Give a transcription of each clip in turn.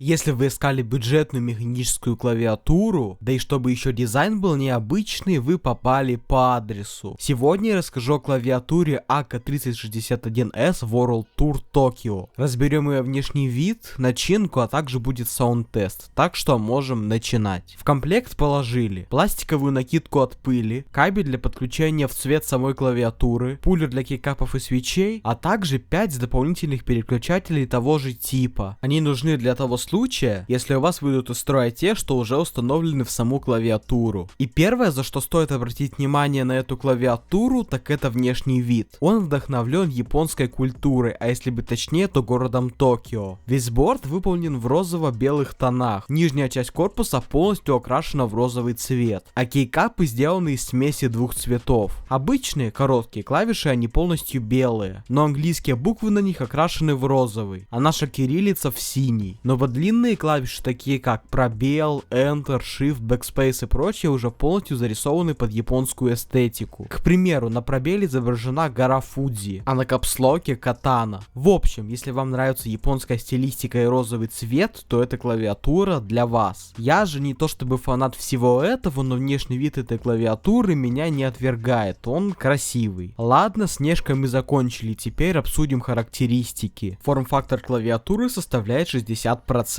Если вы искали бюджетную механическую клавиатуру, да и чтобы еще дизайн был необычный, вы попали по адресу. Сегодня я расскажу о клавиатуре AK3061S World Tour Tokyo. Разберем ее внешний вид, начинку, а также будет саунд-тест, так что можем начинать. В комплект положили пластиковую накидку от пыли, кабель для подключения в цвет самой клавиатуры, пулер для кейкапов и свечей, а также 5 дополнительных переключателей того же типа. Они нужны для того случая, если у вас выйдут из строя те, что уже установлены в саму клавиатуру. И первое, за что стоит обратить внимание на эту клавиатуру, так это внешний вид. Он вдохновлен японской культурой, а если быть точнее, то городом Токио. Весь борт выполнен в розово-белых тонах. Нижняя часть корпуса полностью окрашена в розовый цвет, а кейкапы сделаны из смеси двух цветов. Обычные короткие клавиши, они полностью белые, но английские буквы на них окрашены в розовый, а наша кириллица в синий. Но вот длинные клавиши, такие как пробел, Enter, Shift, Backspace и прочее, уже полностью зарисованы под японскую эстетику. К примеру, на пробеле изображена гора Фудзи, а на капслоке катана. В общем, если вам нравится японская стилистика и розовый цвет, то эта клавиатура для вас. Я же не то чтобы фанат всего этого, но внешний вид этой клавиатуры меня не отвергает, он красивый. Ладно, с внешкой мы закончили, теперь обсудим характеристики. Форм-фактор клавиатуры составляет 60%.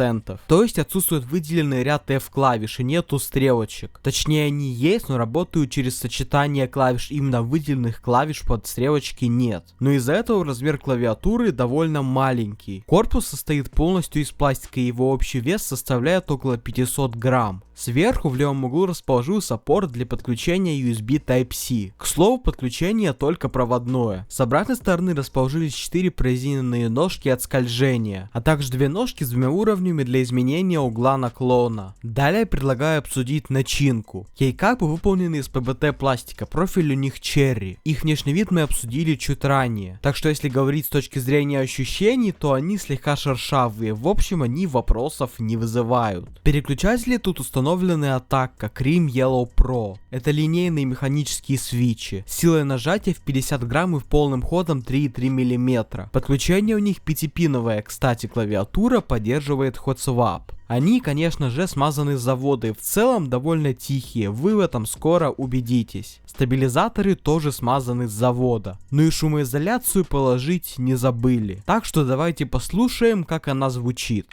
То есть отсутствует выделенный ряд F-клавиш и нету стрелочек. Точнее, они есть, но работают через сочетание клавиш, именно выделенных клавиш под стрелочки нет. Но из-за этого размер клавиатуры довольно маленький. Корпус состоит полностью из пластика, и его общий вес составляет около 500 грамм. Сверху в левом углу расположился порт для подключения USB Type-C. К слову, подключение только проводное. С обратной стороны расположились 4 прорезиненные ножки от скольжения, а также 2 ножки с 2 уровнями для изменения угла наклона. Далее предлагаю обсудить начинку. Кейкапы выполнены из ПБТ пластика, профиль у них черри. Их внешний вид мы обсудили чуть ранее. Так что если говорить с точки зрения ощущений, то они слегка шершавые. В общем, они вопросов не вызывают. Переключатели тут установлены от Akka Cream Yellow Pro. Это линейные механические свитчи. Силой нажатия в 50 грамм и в полным ходом 3,3 мм. Подключение у них 5-пиновое. Кстати, клавиатура поддерживает Hot Swap. Они, конечно же, смазаны с завода и в целом довольно тихие, вы в этом скоро убедитесь. Стабилизаторы тоже смазаны с завода. Ну и шумоизоляцию положить не забыли. Так что давайте послушаем, как она звучит.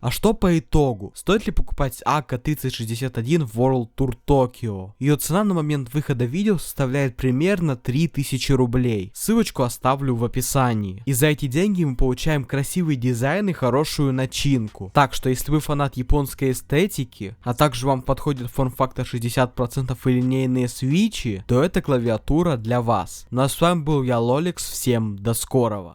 А что по итогу? Стоит ли покупать AK3061 World Tour Tokyo? Ее цена на момент выхода видео составляет примерно 3000 рублей. Ссылочку оставлю в описании. И за эти деньги мы получаем красивый дизайн и хорошую начинку. Так что если вы фанат японской эстетики, а также вам подходит форм-фактор 60% и линейные свитчи, то эта клавиатура для вас. Ну а с вами был я, Лоликс, всем до скорого.